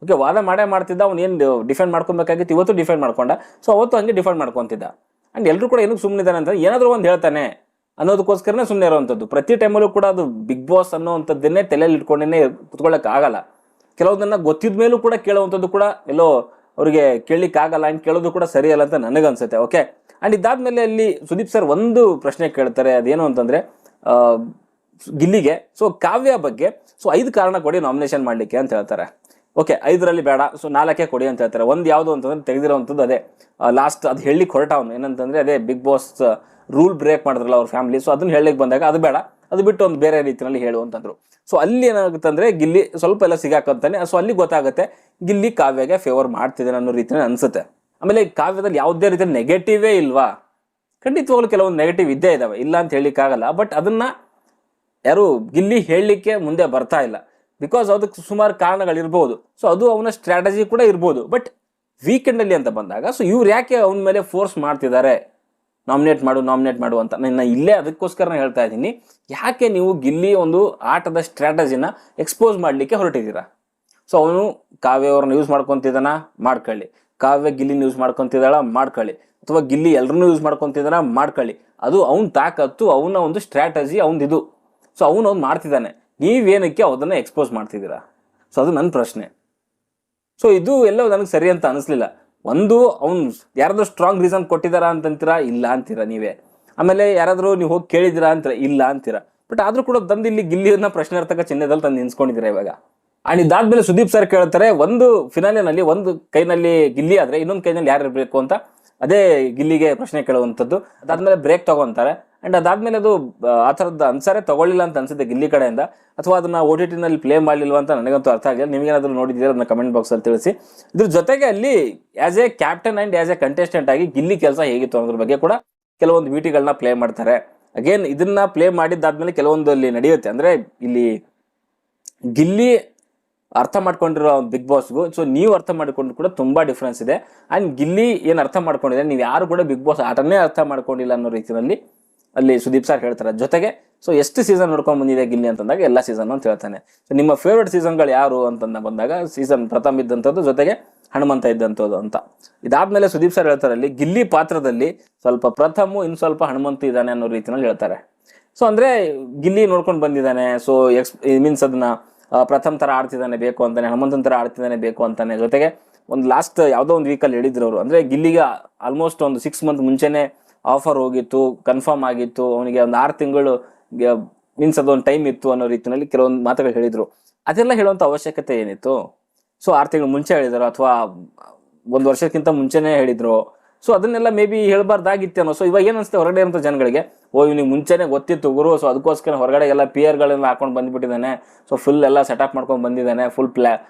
ಓಕೆ, ವಾದ ಮಾಡ್ತಿದ್ದ. ಅವ್ನು ಏನು ಡಿಫೆಂಡ್ ಮಾಡ್ಕೊಬೇಕಾಗಿತ್ತು ಇವತ್ತು ಡಿಫೆಂಡ್ ಮಾಡ್ಕೊಂಡ. ಸೊ ಅವತ್ತು ಹಂಗೆ ಡಿಫೆಂಡ್ ಮಾಡ್ಕೊತಿದ್ದ. ಆ್ಯಂಡ್ ಎಲ್ಲರೂ ಕೂಡ ಏನಕ್ಕೆ ಸುಮ್ಮನಿದ್ದಾನೆ ಅಂತ ಏನಾದರೂ ಒಂದು ಹೇಳ್ತಾನೆ ಅನ್ನೋದಕ್ಕೋಸ್ಕರನೇ ಸುಮ್ಮನೆ ಇರೋವಂಥದ್ದು. ಪ್ರತಿ ಟೈಮಲ್ಲೂ ಕೂಡ ಅದು ಬಿಗ್ ಬಾಸ್ ಅನ್ನೋವಂಥದ್ದನ್ನೇ ತಲೆಯಲ್ಲಿ ಇಟ್ಕೊಂಡೇ ಕುತ್ಕೊಳ್ಳೋಕ್ಕಾಗಲ್ಲ. ಕೆಲವುದನ್ನು ಗೊತ್ತಿದ ಮೇಲೂ ಕೂಡ ಕೇಳುವಂಥದ್ದು ಕೂಡ ಎಲ್ಲೋ ಅವರಿಗೆ ಕೇಳಲಿಕ್ಕಾಗಲ್ಲ. ಆ್ಯಂಡ್ ಕೇಳೋದು ಕೂಡ ಸರಿಯಲ್ಲ ಅಂತ ನನಗನ್ಸುತ್ತೆ. ಓಕೆ, ಆ್ಯಂಡ್ ಇದಾದ್ಮೇಲೆ ಅಲ್ಲಿ ಸುದೀಪ್ ಸರ್ ಒಂದು ಪ್ರಶ್ನೆ ಕೇಳ್ತಾರೆ, ಅದೇನು ಅಂತಂದರೆ ಗಿಲ್ಲಿಗೆ ಸೊ ಕಾವ್ಯ ಬಗ್ಗೆ ಸೊ 5 ಕಾರಣ ಕೊಡಿ ನಾಮಿನೇಷನ್ ಮಾಡಲಿಕ್ಕೆ ಅಂತ ಹೇಳ್ತಾರೆ. ಓಕೆ, 5ರಲ್ಲಿ ಬೇಡ, ಸೊ 4 ಕೊಡಿ ಅಂತ ಹೇಳ್ತಾರೆ. ಒಂದು ಯಾವುದು ಅಂತಂದ್ರೆ ತೆಗೆದಿರೋವಂಥದ್ದು ಅದೇ ಲಾಸ್ಟ್ ಅದು ಹೇಳಲಿಕ್ಕೆ ಹೊರಟ ಅವನು ಏನಂತಂದರೆ ಅದೇ ಬಿಗ್ ಬಾಸ್ ರೂಲ್ ಬ್ರೇಕ್ ಮಾಡಿದ್ರಲ್ಲ ಅವ್ರ ಫ್ಯಾಮಿಲಿ, ಸೊ ಅದನ್ನ ಹೇಳಲಿಕ್ಕೆ ಬಂದಾಗ ಅದು ಬೇಡ, ಅದು ಬಿಟ್ಟು ಒಂದು ಬೇರೆ ರೀತಿಯಲ್ಲಿ ಹೇಳುವಂತಂದ್ರು. ಸೊ ಅಲ್ಲಿ ಏನಾಗುತ್ತೆ ಅಂದರೆ ಗಿಲ್ಲಿ ಸ್ವಲ್ಪ ಎಲ್ಲ ಸಿಗಾಕಂತಾನೆ. ಸೊ ಅಲ್ಲಿ ಗೊತ್ತಾಗುತ್ತೆ ಗಿಲ್ಲಿ ಕಾವ್ಯಗೆ ಫೇವರ್ ಮಾಡ್ತಿದ್ದಾನೆ ಅನ್ನೋ ರೀತಿಯಲ್ಲಿ ಅನಿಸುತ್ತೆ. ಆಮೇಲೆ ಕಾವ್ಯದಲ್ಲಿ ಯಾವುದೇ ರೀತಿಯ ನೆಗೆಟಿವೇ ಇಲ್ವಾ? ಖಂಡಿತವಾಗ್ಲೂ ಕೆಲವೊಂದು ನೆಗೆಟಿವ್ ಇದ್ದೇ ಇದ್ದಾವೆ, ಇಲ್ಲ ಅಂತ ಹೇಳಲಿಕ್ಕಾಗಲ್ಲ. ಬಟ್ ಅದನ್ನು ಯಾರು ಗಿಲ್ಲಿ ಹೇಳಲಿಕ್ಕೆ ಮುಂದೆ ಬರ್ತಾ ಇಲ್ಲ. ಬಿಕಾಸ್ ಅದಕ್ಕೆ ಸುಮಾರು ಕಾರಣಗಳಿರ್ಬೋದು. ಸೊ ಅದು ಅವನ ಸ್ಟ್ರಾಟಜಿ ಕೂಡ ಇರ್ಬೋದು. ಬಟ್ ವೀಕೆಂಡಲ್ಲಿ ಅಂತ ಬಂದಾಗ ಸೊ ಇವ್ರು ಯಾಕೆ ಅವನ ಮೇಲೆ ಫೋರ್ಸ್ ಮಾಡ್ತಿದ್ದಾರೆ ನಾಮಿನೇಟ್ ಮಾಡು ಅಂತ ನನ್ನ ಇಲ್ಲೇ ಅದಕ್ಕೋಸ್ಕರ ಹೇಳ್ತಾ ಇದ್ದೀನಿ. ಯಾಕೆ ನೀವು ಗಿಲ್ಲಿ ಒಂದು ಆಟದ ಸ್ಟ್ರಾಟಜಿನ ಎಕ್ಸ್ಪೋಸ್ ಮಾಡಲಿಕ್ಕೆ ಹೊರಟಿದ್ದೀರಾ? ಸೊ ಅವನು ಕಾವ್ಯ ಅವ್ರನ್ನ ಯೂಸ್ ಮಾಡ್ಕೊತಿದ್ದಾನ, ಮಾಡ್ಕೊಳ್ಳಿ. ಕಾವ್ಯ ಗಿಲ್ಲಿನ ಯೂಸ್ ಮಾಡ್ಕೊತಿದ್ದಾಳ, ಮಾಡ್ಕೊಳ್ಳಿ. ಅಥವಾ ಗಿಲ್ಲಿ ಎಲ್ಲರನ್ನೂ ಯೂಸ್ ಮಾಡ್ಕೊತಿದ್ದಾನ, ಮಾಡ್ಕೊಳ್ಳಿ. ಅದು ಅವ್ನ ತಾಕತ್ತು, ಅವನ ಒಂದು ಸ್ಟ್ರಾಟಜಿ ಅವನದಿದು. ಸೊ ಅವನು ಮಾಡ್ತಿದ್ದಾನೆ, ನೀವೇನಕ್ಕೆ ಅದನ್ನು ಎಕ್ಸ್ಪೋಸ್ ಮಾಡ್ತಿದ್ದೀರಾ? ಸೊ ಅದು ನನ್ನ ಪ್ರಶ್ನೆ. ಸೊ ಇದು ಎಲ್ಲೋ ನನಗೆ ಸರಿ ಅಂತ ಅನಿಸ್ಲಿಲ್ಲ. ಒಂದು ಅವ್ನು ಯಾರಾದರೂ ಸ್ಟ್ರಾಂಗ್ ರೀಸನ್ ಕೊಟ್ಟಿದ್ದಾರಾ ಅಂತಂತೀರಾ? ಇಲ್ಲ ಅಂತೀರಾ ನೀವೇ. ಆಮೇಲೆ ಯಾರಾದರೂ ನೀವು ಹೋಗಿ ಕೇಳಿದ್ದೀರಾ ಅಂತೀರಾ? ಇಲ್ಲ ಅಂತೀರಾ. ಬಟ್ ಆದರೂ ಕೂಡ ತಂದು ಇಲ್ಲಿ ಗಿಲ್ಲಿಯನ್ನ ಪ್ರಶ್ನಾರ್ಥಕ ಚಿಹ್ನೆದಲ್ಲಿ ತಂದು ನಿನ್ಸ್ಕೊಂಡಿದ್ದೀರಾ ಇವಾಗ. ಆ್ಯಂಡ್ ಇದಾದ್ಮೇಲೆ ಸುದೀಪ್ ಸರ್ ಕೇಳ್ತಾರೆ, ಒಂದು ಫಿನಾಲಿನಲ್ಲಿ ಒಂದು ಕೈನಲ್ಲಿ ಗಿಲ್ಲಿ ಆದರೆ ಇನ್ನೊಂದು ಕೈನಲ್ಲಿ ಯಾರು ಇರಬೇಕು ಅಂತ ಅದೇ ಗಿಲ್ಲಿಗೆ ಪ್ರಶ್ನೆ ಕೇಳುವಂಥದ್ದು. ಅದಾದ್ಮೇಲೆ ಬ್ರೇಕ್ ತಗೊಂತಾರೆ. ಆ್ಯಂಡ್ ಅದಾದ್ಮೇಲೆ ಅದು ಆ ಥರದ ಅನ್ಸರೇ ತಗೊಳ್ಳಿಲ್ಲ ಅಂತ ಅನ್ಸುತ್ತೆ ಗಿಲ್ಲಿ ಕಡೆಯಿಂದ, ಅಥವಾ ಅದನ್ನ OTT ಪ್ಲೇ ಮಾಡಲಿಲ್ವ ಅಂತ ನನಗಂತೂ ಅರ್ಥ ಆಗಿಲ್ಲ. ನಿಮಗೇನಾದರೂ ನೋಡಿದ್ದೀರಾ ಅದನ್ನ ಕಮೆಂಟ್ ಬಾಕ್ಸಲ್ಲಿ ತಿಳಿಸಿ. ಇದ್ರ ಜೊತೆಗೆ ಅಲ್ಲಿ as A captain and as A contestant ಆಗಿ ಗಿಲ್ಲಿ ಕೆಲಸ ಹೇಗಿತ್ತು ಅನ್ನೋದ್ರ ಬಗ್ಗೆ ಕೂಡ ಕೆಲವೊಂದು ವಿಟಿಗಳನ್ನ ಪ್ಲೇ ಮಾಡ್ತಾರೆ. ಅಗೇನ್ ಇದನ್ನ ಪ್ಲೇ ಮಾಡಿದ್ದಾದ್ಮೇಲೆ ಕೆಲವೊಂದು ಅಲ್ಲಿ ನಡೆಯುತ್ತೆ. ಅಂದ್ರೆ ಇಲ್ಲಿ ಗಿಲ್ಲಿ ಅರ್ಥ ಮಾಡ್ಕೊಂಡಿರೋ ಬಿಗ್ ಬಾಸ್ಗೂ ಸೊ ನೀವು ಅರ್ಥ ಮಾಡ್ಕೊಂಡು ಕೂಡ ತುಂಬಾ ಡಿಫ್ರೆನ್ಸ್ ಇದೆ. ಅಂಡ್ ಗಿಲ್ಲಿ ಏನ್ ಅರ್ಥ ಮಾಡ್ಕೊಂಡಿದೆ, ನೀವು ಯಾರು ಕೂಡ ಬಿಗ್ ಬಾಸ್ ಆಟನೇ ಅರ್ಥ ಮಾಡ್ಕೊಂಡಿಲ್ಲ ಅನ್ನೋ ರೀತಿಯಲ್ಲಿ ಅಲ್ಲಿ ಸುದೀಪ್ ಸರ್ ಹೇಳ್ತಾರೆ. ಜೊತೆಗೆ ಸೊ ಎಷ್ಟು ಸೀಸನ್ ನೋಡ್ಕೊಂಡ್ ಬಂದಿದೆ ಗಿಲ್ಲಿ ಅಂತಂದಾಗ ಎಲ್ಲ ಸೀಸನ್ ಅಂತ ಹೇಳ್ತಾನೆ. ಸೊ ನಿಮ್ಮ ಫೇವ್ರೆಟ್ ಸೀಸನ್ಗಳು ಯಾರು ಅಂತಂದ ಬಂದಾಗ ಸೀಸನ್ ಪ್ರಥಮ ಇದ್ದಂಥದ್ದು, ಜೊತೆಗೆ ಹನುಮಂತ ಇದ್ದಂಥದ್ದು ಅಂತ. ಇದಾದ್ಮೇಲೆ ಸುದೀಪ್ ಸರ್ ಹೇಳ್ತಾರೆ ಅಲ್ಲಿ ಗಿಲ್ಲಿ ಪಾತ್ರದಲ್ಲಿ ಸ್ವಲ್ಪ ಪ್ರಥಮ, ಇನ್ ಸ್ವಲ್ಪ ಹನುಮಂತ ಇದ್ದಾನೆ ಅನ್ನೋ ರೀತಿಯಲ್ಲಿ ಹೇಳ್ತಾರೆ. ಸೊ ಅಂದ್ರೆ ಗಿಲ್ಲಿ ನೋಡ್ಕೊಂಡು ಬಂದಿದ್ದಾನೆ, ಸೊ ಮೀನ್ಸ್ ಅದನ್ನ ಪ್ರಥಮ ತರ ಆಡ್ತಿದ್ದಾನೆ ಬೇಕು ಅಂತಾನೆ, ಹನುಮಂತನ ತರ ಆಡ್ತಿದ್ದಾನೆ ಬೇಕು ಅಂತಾನೆ. ಜೊತೆಗೆ ಒಂದು ಲಾಸ್ಟ್ ಯಾವುದೋ ಒಂದು ವೀಕಲ್ಲಿ ಹೇಳಿದ್ರು ಅವರು, ಅಂದ್ರೆ ಗಿಲ್ಲಿಗೆ ಆಲ್ಮೋಸ್ಟ್ ಒಂದು 6 ಮಂತ್ ಮುಂಚೆನೆ ಆಫರ್ ಹೋಗಿತ್ತು, ಕನ್ಫರ್ಮ್ ಆಗಿತ್ತು, ಅವನಿಗೆ ಒಂದು 6 ತಿಂಗಳು ಮೀನ್ಸ್ ಅದೊಂದು ಟೈಮ್ ಇತ್ತು ಅನ್ನೋ ರೀತಿಯಲ್ಲಿ ಕೆಲವೊಂದು ಮಾತುಗಳು ಹೇಳಿದ್ರು. ಅದೆಲ್ಲ ಹೇಳುವಂತ ಅವಶ್ಯಕತೆ ಏನಿತ್ತು? ಸೊ 6 ತಿಂಗಳು ಮುಂಚೆ ಹೇಳಿದ್ರು ಅಥವಾ 1 ವರ್ಷಕ್ಕಿಂತ ಮುಂಚೆನೆ ಹೇಳಿದ್ರು. ಸೊ ಅದನ್ನೆಲ್ಲ ಮೇ ಬಿ ಹೇಳ್ಬಾರ್ದಾಗಿತ್ತೇನೋ. ಸೊ ಇವಾಗ ಏನ್ ಅನ್ಸುತ್ತೆ ಹೊರಗಡೆ ಇರೋ ಜನಗಳಿಗೆ, ಇವ್ನಿಗೆ ಮುಂಚೆನೆ ಗೊತ್ತಿತ್ತು ಗುರು, ಸೊ ಅದಕ್ಕೋಸ್ಕರ ಹೊರಗಡೆ ಎಲ್ಲ ಗಳನ್ನ ಹಾಕೊಂಡು ಬಂದ್ಬಿಟ್ಟಿದ್ದಾನೆ, ಸೊ ಫುಲ್ ಎಲ್ಲ ಸೆಟಪ್ ಮಾಡ್ಕೊಂಡು ಬಂದಿದ್ದಾನೆ, ಫುಲ್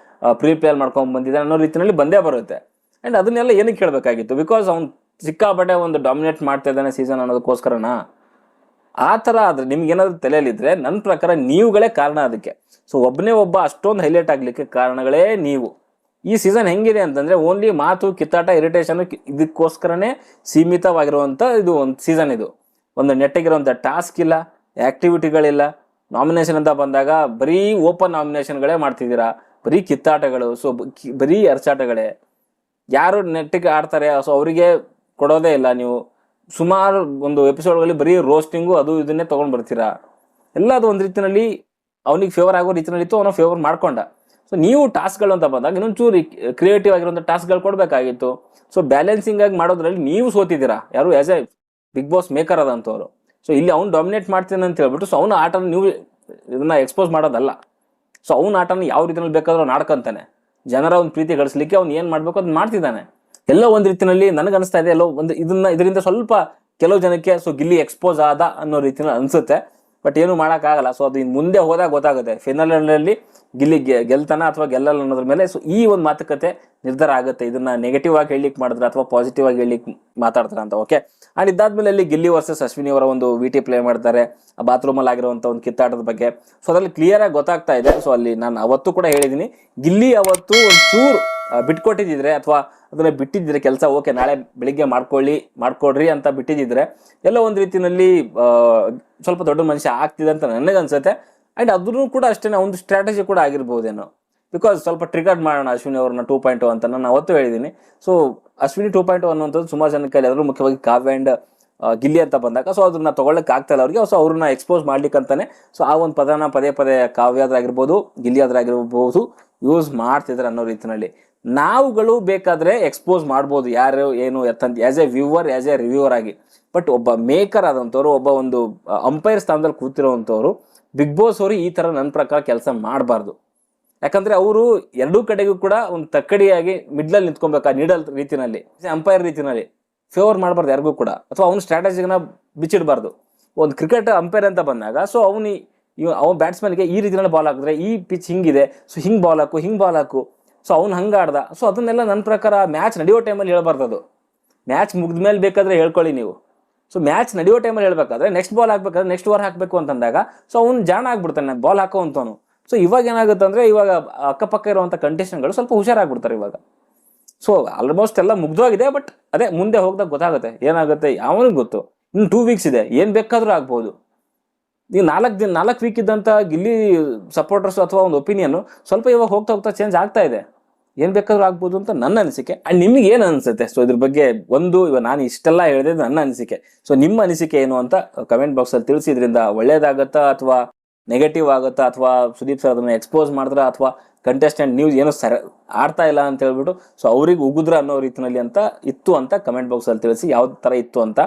ಪ್ರೀ ಪ್ಲಾನ್ ಮಾಡ್ಕೊಂಡು ಬಂದಿದ್ದಾನೆ ಅನ್ನೋ ರೀತಿಯಲ್ಲಿ ಬಂದೇ ಬರುತ್ತೆ. ಅಂಡ್ ಅದನ್ನೆಲ್ಲ ಏನಕ್ಕೆ ಕೇಳಬೇಕಾಗಿತ್ತು? ಬಿಕಾಸ್ ಅವ್ನು ಸಿಕ್ಕಾಪಟ್ಟೆ ಒಂದು ಡಾಮಿನೇಟ್ ಮಾಡ್ತಾ ಇದ್ದಾನೆ ಸೀಸನ್ ಅನ್ನೋದಕ್ಕೋಸ್ಕರನಾ? ಆ ಥರ ಆದ್ರೆ ನಿಮ್ಗೆ ಏನಾದ್ರು ತಲೆಯಲ್ಲಿದ್ರೆ ನನ್ನ ಪ್ರಕಾರ ನೀವುಗಳೇ ಕಾರಣ ಅದಕ್ಕೆ. ಸೊ ಒಬ್ಬನೇ ಒಬ್ಬ ಅಷ್ಟೊಂದು ಹೈಲೈಟ್ ಆಗ್ಲಿಕ್ಕೆ ಕಾರಣಗಳೇ ನೀವು. ಈ ಸೀಸನ್ ಹೆಂಗಿದೆ ಅಂತಂದ್ರೆ ಓನ್ಲಿ ಮಾತು, ಕಿತ್ತಾಟ, ಇರಿಟೇಷನ್ ಇದಕ್ಕೋಸ್ಕರನೇ ಸೀಮಿತವಾಗಿರುವಂತ ಇದು ಒಂದು ಸೀಸನ್. ಇದು ಒಂದು ನೆಟ್ಟಿಗಿರುವಂತ ಟಾಸ್ಕ್ ಇಲ್ಲ, ಆಕ್ಟಿವಿಟಿಗಳಿಲ್ಲ. ನಾಮಿನೇಷನ್ ಅಂತ ಬಂದಾಗ ಬರೀ ಓಪನ್ ನಾಮಿನೇಷನ್ಗಳೇ ಮಾಡ್ತಿದ್ದೀರಾ, ಬರೀ ಕಿತ್ತಾಟಗಳು, ಸೊ ಬರೀ ಅರ್ಚಾಟಗಳೇ. ಯಾರು ನೆಟ್ಟಿಗೆ ಆಡ್ತಾರೆ ಸೊ ಅವರಿಗೆ ಕೊಡೋದೇ ಇಲ್ಲ ನೀವು. ಸುಮಾರು ಒಂದು ಎಪಿಸೋಡ್ಗಳಲ್ಲಿ ಬರೀ ರೋಸ್ಟಿಂಗು ಅದು ಇದನ್ನೇ ತಗೊಂಡ್ ಬರ್ತೀರಾ. ಎಲ್ಲ ಅದು ಒಂದು ರೀತಿಯಲ್ಲಿ ಅವನಿಗೆ ಫೇವರ್ ಆಗೋ ರೀತಿಯಲ್ಲಿ ಇತ್ತು, ಅವನ ಫೇವರ್ ಮಾಡ್ಕೊಂಡ. ಸೊ ನೀವು ಟಾಸ್ಕ್ಗಳು ಅಂತ ಬಂದಾಗ ಇನ್ನೊಂಚೂರು ಕ್ರಿಯೇಟಿವ್ ಆಗಿರುವಂಥ ಟಾಸ್ಕ್ಗಳು ಕೊಡಬೇಕಾಗಿತ್ತು. ಸೊ ಬ್ಯಾಲೆನ್ಸಿಂಗ್ ಆಗಿ ಮಾಡೋದ್ರಲ್ಲಿ ನೀವು ಸೋತಿದ್ದೀರಾ, ಯಾರು as a Bigg Boss maker ಅದಂಥವ್ರು. ಸೊ ಇಲ್ಲಿ ಅವ್ನು ಡಾಮಿನೇಟ್ ಮಾಡ್ತೇನೆ ಅಂತ ಹೇಳ್ಬಿಟ್ಟು ಸೊ ಅವನ ಆಟನ ನೀವು ಇದನ್ನ ಎಕ್ಸ್ಪೋಸ್ ಮಾಡೋದಲ್ಲ. ಸೊ ಅವನ ಆಟನ ಯಾವ ರೀತಿಯಲ್ಲಿ ಬೇಕಾದ್ರೂ ಅವ್ನು ಆಡ್ಕೊಂತಾನೆ. ಜನರ ಒಂದು ಪ್ರೀತಿ ಗಳಿಸ್ಲಿಕ್ಕೆ ಅವ್ನು ಏನ್ ಮಾಡ್ಬೇಕು ಅದನ್ನ ಮಾಡ್ತಿದ್ದಾನೆ. ಎಲ್ಲೋ ಒಂದ್ ರೀತಿಯಲ್ಲಿ ನನಗನ್ನಿಸ್ತಾ ಇದೆ, ಎಲ್ಲೋ ಒಂದು ಇದರಿಂದ ಸ್ವಲ್ಪ ಕೆಲವು ಜನಕ್ಕೆ ಸೊ ಗಿಲ್ಲಿ ಎಕ್ಸ್ಪೋಸ್ ಆದ ಅನ್ನೋ ರೀತಿಯಲ್ಲಿ ಅನ್ಸುತ್ತೆ. ಬಟ್ ಏನು ಮಾಡೋಕ್ಕಾಗಲ್ಲ. ಸೊ ಅದು ಇನ್ನು ಮುಂದೆ ಹೋದಾಗ ಗೊತ್ತಾಗುತ್ತೆ ಫೈನಲ್ನಲ್ಲಿ ಗಿಲ್ಲಿ ಗೆಲ್ತಾನ ಅಥವಾ ಗೆಲ್ಲಲ್ಲ ಅನ್ನೋದ್ರ ಮೇಲೆ. ಸೊ ಈ ಒಂದು ಮಾತುಕತೆ ನಿರ್ಧಾರ ಆಗುತ್ತೆ, ಇದನ್ನ ನೆಗೆಟಿವ್ ಆಗಿ ಹೇಳಲಿಕ್ಕೆ ಮಾಡಿದ್ರೆ ಅಥವಾ ಪಾಸಿಟಿವ್ ಆಗಿ ಹೇಳಲಿಕ್ಕೆ ಮಾತಾಡ್ತಾರ ಅಂತ. ಓಕೆ. ಅಂಡ್ ಇದಾದ್ಮೇಲೆ ಅಲ್ಲಿ ಗಿಲ್ಲಿ ವರ್ಸಸ್ ಅಶ್ವಿನಿ ಅವರ ಒಂದು ವಿಟಿ ಪ್ಲೇ ಮಾಡ್ತಾರೆ, ಆ ಬಾತ್ರೂಮ್ ಅಲ್ಲಿ ಆಗಿರುವಂತ ಒಂದು ಕಿತ್ತಾಟದ ಬಗ್ಗೆ. ಸೊ ಅದ್ರಲ್ಲಿ ಕ್ಲಿಯರ್ ಆಗಿ ಗೊತ್ತಾಗ್ತಾ ಇದೆ. ಸೊ ಅಲ್ಲಿ ನಾನು ಅವತ್ತು ಕೂಡ ಹೇಳಿದೀನಿ, ಗಿಲ್ಲಿ ಅವತ್ತು ಒಂಚೂರು ಬಿಟ್ಕೊಟ್ಟಿದ್ರೆ ಅಥವಾ ಅದನ್ನ ಬಿಟ್ಟಿದ್ರೆ ಕೆಲಸ, ಓಕೆ ನಾಳೆ ಬೆಳಿಗ್ಗೆ ಮಾಡ್ಕೊಡ್ರಿ ಅಂತ ಬಿಟ್ಟಿದ್ರೆ ಎಲ್ಲ ಒಂದ್ ರೀತಿಯಲ್ಲಿ ಸ್ವಲ್ಪ ದೊಡ್ಡ ಮನುಷ್ಯ ಆಗ್ತಿದೆ ಅಂತ ನನಗನ್ಸುತ್ತೆ. ಅಂಡ್ ಅದನ್ನು ಕೂಡ ಅಷ್ಟೇ ಒಂದು ಸ್ಟ್ರಾಟಜಿ ಕೂಡ ಆಗಿರ್ಬೋದೇನೋ. ಬಿಕಾಸ್ ಸ್ವಲ್ಪ ಟ್ರಿಗರ್ ಮಾಡೋಣ ಅಶ್ವಿನಿ ಅವ್ರನ್ನ 2.0 ಅಂತ ನಾನು ಅವತ್ತು ಹೇಳಿದ್ದೀನಿ. ಸೊ ಅಶ್ವಿನಿ 2.0 ಅನ್ನುವಂಥದ್ದು ಸುಮಾರು ಜನಕ್ಕೆ ಅದರಲ್ಲೂ ಮುಖ್ಯವಾಗಿ ಕಾವ್ಯ ಅಂಡ್ ಗಿಲ್ಲಿ ಅಂತ ಬಂದಾಗ ಸೊ ಅದನ್ನ ತಗೊಳ್ಳಕ್ಕೆ ಆಗ್ತಾ ಇಲ್ಲ ಅವ್ರಿಗೆ. ಸೊ ಅವ್ರನ್ನ ಎಕ್ಸ್ಪೋಸ್ ಮಾಡ್ಲಿಕ್ಕಂತಾನೆ ಸೊ ಆ ಒಂದು ಪದನ ಪದೇ ಕಾವ್ಯದ್ರಾಗಿರ್ಬೋದು ಗಿಲ್ಲಿಯಾದ್ರಾಗಿರ್ಬೋದು ಯೂಸ್ ಮಾಡ್ತಿದ್ದಾರೆ ಅನ್ನೋ ರೀತಿಯಲ್ಲಿ. ನಾವುಗಳು ಬೇಕಾದ್ರೆ ಎಕ್ಸ್ಪೋಸ್ ಮಾಡ್ಬೋದು ಯಾರು ಏನು ಎತ್ತಂತ, as a viewer, as a reviewer ಆಗಿ. ಬಟ್ ಒಬ್ಬ ಮೇಕರ್ ಆದಂಥವ್ರು, ಒಬ್ಬ ಒಂದು ಅಂಪೈರ್ ಸ್ಥಾನದಲ್ಲಿ ಕೂತಿರೋವಂಥವ್ರು ಬಿಗ್ ಬಾಸ್ ಅವರು ಈ ತರ ನನ್ನ ಪ್ರಕಾರ ಕೆಲಸ ಮಾಡಬಾರ್ದು. ಯಾಕಂದ್ರೆ ಅವರು ಎರಡೂ ಕಡೆಗೂ ಕೂಡ ಒಂದು ತಕ್ಕಡಿಯಾಗಿ ಮಿಡ್ಲಲ್ಲಿ ನಿಂತ್ಕೊಬೇಕಾ, ನೀಡಲ್ ರೀತಿನಲ್ಲಿ, ಅಂಪೈರ್ ರೀತಿನಲ್ಲಿ ಫೇವರ್ ಮಾಡಬಾರ್ದು ಯಾರಿಗೂ ಕೂಡ, ಅಥವಾ ಅವ್ನ ಸ್ಟ್ರಾಟಜಿನ ಬಿಚ್ಚಿಡಬಾರ್ದು. ಒಂದು ಕ್ರಿಕೆಟ್ ಅಂಪೈರ್ ಅಂತ ಬಂದಾಗ ಸೊ ಅವ್ನು ಬ್ಯಾಟ್ಸ್ಮನ್ಗೆ ಈ ರೀತಿಯಲ್ಲಿ ಬಾಲ್ ಹಾಕಿದ್ರೆ ಈ ಪಿಚ್ ಹಿಂಗಿದೆ, ಸೊ ಹಿಂಗ್ ಬಾಲ್ ಹಾಕು, ಸೊ ಅವ್ನು ಹಂಗೆ ಆಡ್ದ. ಸೊ ಅದನ್ನೆಲ್ಲ ನನ್ನ ಪ್ರಕಾರ ಮ್ಯಾಚ್ ನಡೆಯೋ ಟೈಮಲ್ಲಿ ಹೇಳ್ಬಾರ್ದು. ಅದು ಮ್ಯಾಚ್ ಮುಗಿದ್ಮೇಲೆ ಬೇಕಾದ್ರೆ ಹೇಳ್ಕೊಳ್ಳಿ ನೀವು. ಸೊ ಮ್ಯಾಚ್ ನಡೆಯೋ ಟೈಮಲ್ಲಿ ಹೇಳ್ಬೇಕಾದ್ರೆ ನೆಕ್ಸ್ಟ್ ಬಾಲ್ ಹಾಕ್ಬೇಕಾದ್ರೆ ನೆಕ್ಸ್ಟ್ ಓವರ್ ಹಾಕಬೇಕು ಅಂತಂದಾಗ ಸೊ ಅವ್ನು ಜಾಣ ಆಗ್ಬಿಡ್ತಾನೆ ಬಾಲ್ ಹಾಕೋ ಅಂತವನು. ಸೊ ಇವಾಗ ಏನಾಗುತ್ತೆ ಅಂದ್ರೆ ಇವಾಗ ಅಕ್ಕಪಕ್ಕ ಇರುವಂಥ ಕಂಟೆಸ್ಟೆಂಟ್ಗಳು ಸ್ವಲ್ಪ ಹುಷಾರಾಗ್ಬಿಡ್ತಾರೆ ಇವಾಗ. ಸೊ ಆಲ್ಮೋಸ್ಟ್ ಎಲ್ಲ ಮುಗ್ದೋಗಿದೆ. ಬಟ್ ಅದೇ ಮುಂದೆ ಹೋಗ್ದಾಗ ಗೊತ್ತಾಗುತ್ತೆ ಏನಾಗುತ್ತೆ, ಯಾವನಿಗೆ ಗೊತ್ತು. ಇನ್ನು 2 ವೀಕ್ಸ್ ಇದೆ, ಏನ್ ಬೇಕಾದ್ರೂ ಆಗ್ಬೋದು. ಈಗ 4 ವೀಕ್ ಇದ್ದಂತ ಗಿಲ್ಲಿ ಸಪೋರ್ಟರ್ಸ್ ಅಥವಾ ಒಂದು ಒಪಿನಿಯನ್ ಸ್ವಲ್ಪ ಇವಾಗ ಹೋಗ್ತಾ ಚೇಂಜ್ ಆಗ್ತಾ ಇದೆ. ಏನ್ ಬೇಕಾದ್ರೂ ಆಗ್ಬೋದು ಅಂತ ನನ್ನ ಅನಿಸಿಕೆ. ಅಂಡ್ ನಿಮ್ಗೆ ಏನ್ ಅನ್ಸುತ್ತೆ? ಸೊ ಇದ್ರ ಬಗ್ಗೆ ಇವಾಗ ನಾನು ಇಷ್ಟೆಲ್ಲ ಹೇಳಿದೆ ನನ್ನ ಅನಿಸಿಕೆ. ಸೊ ನಿಮ್ಮ ಅನಿಸಿಕೆ ಏನು ಅಂತ ಕಮೆಂಟ್ ಬಾಕ್ಸ್ ಅಲ್ಲಿ ತಿಳಿಸಿ. ಇದರಿಂದ ಒಳ್ಳೇದಾಗತ್ತಾ ಅಥವಾ ನೆಗೆಟಿವ್ ಆಗುತ್ತಾ, ಅಥವಾ ಸುದೀಪ್ ಸರ್ ಅದನ್ನ ಎಕ್ಸ್ಪೋಸ್ ಮಾಡಿದ್ರ, ಅಥವಾ ಕಂಟೆಸ್ಟೆಂಟ್ ನೀವು ಏನು ಆಡ್ತಾ ಇಲ್ಲ ಅಂತ ಹೇಳ್ಬಿಟ್ಟು ಸೊ ಅವ್ರಿಗೆ ಉಗುದ್ರ ಅನ್ನೋ ರೀತಿಯಲ್ಲಿ ಅಂತ ಇತ್ತು ಅಂತ ಕಮೆಂಟ್ ಬಾಕ್ಸ್ ಅಲ್ಲಿ ತಿಳಿಸಿ. ಯಾವ ತರ ಇತ್ತು ಅಂತ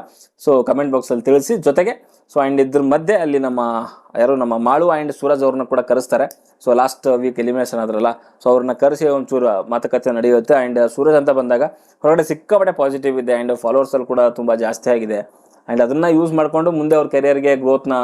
ಸೊ ಕಮೆಂಟ್ ಬಾಕ್ಸ್ ಅಲ್ಲಿ ತಿಳಿಸಿ. ಜೊತೆಗೆ ಸೊ ಅಂಡ್ ಇದ್ರ ಮಧ್ಯೆ ಅಲ್ಲಿ ನಮ್ಮ ಮಾಳು ಅಂಡ್ ಸೂರಜ್ ಅವ್ರನ್ನ ಕೂಡ ಕರೆಸ್ತಾರೆ. ಸೊ ಲಾಸ್ಟ್ ವೀಕ್ ಎಲಿಮಿನೇಷನ್ ಆದ್ರಲ್ಲ, ಸೊ ಅವ್ರನ್ನ ಕರೆಸಿ ಒಂಚೂರು ಮಾತುಕತೆ ನಡೆಯುತ್ತೆ. ಅಂಡ್ ಸೂರಜ್ ಅಂತ ಬಂದಾಗ ಹೊರಗಡೆ ಸಿಕ್ಕಾಪಟ್ಟೆ ಪಾಸಿಟಿವ್ ಇದೆ, ಅಂಡ್ ಫಾಲೋವರ್ಸ್ ಅಲ್ಲಿ ಕೂಡ ತುಂಬಾ ಜಾಸ್ತಿ ಆಗಿದೆ. ಅಂಡ್ ಅದನ್ನ ಯೂಸ್ ಮಾಡ್ಕೊಂಡು ಮುಂದೆ ಅವ್ರ ಕೆರಿಯರ್ಗೆ ಗ್ರೋತ್ನ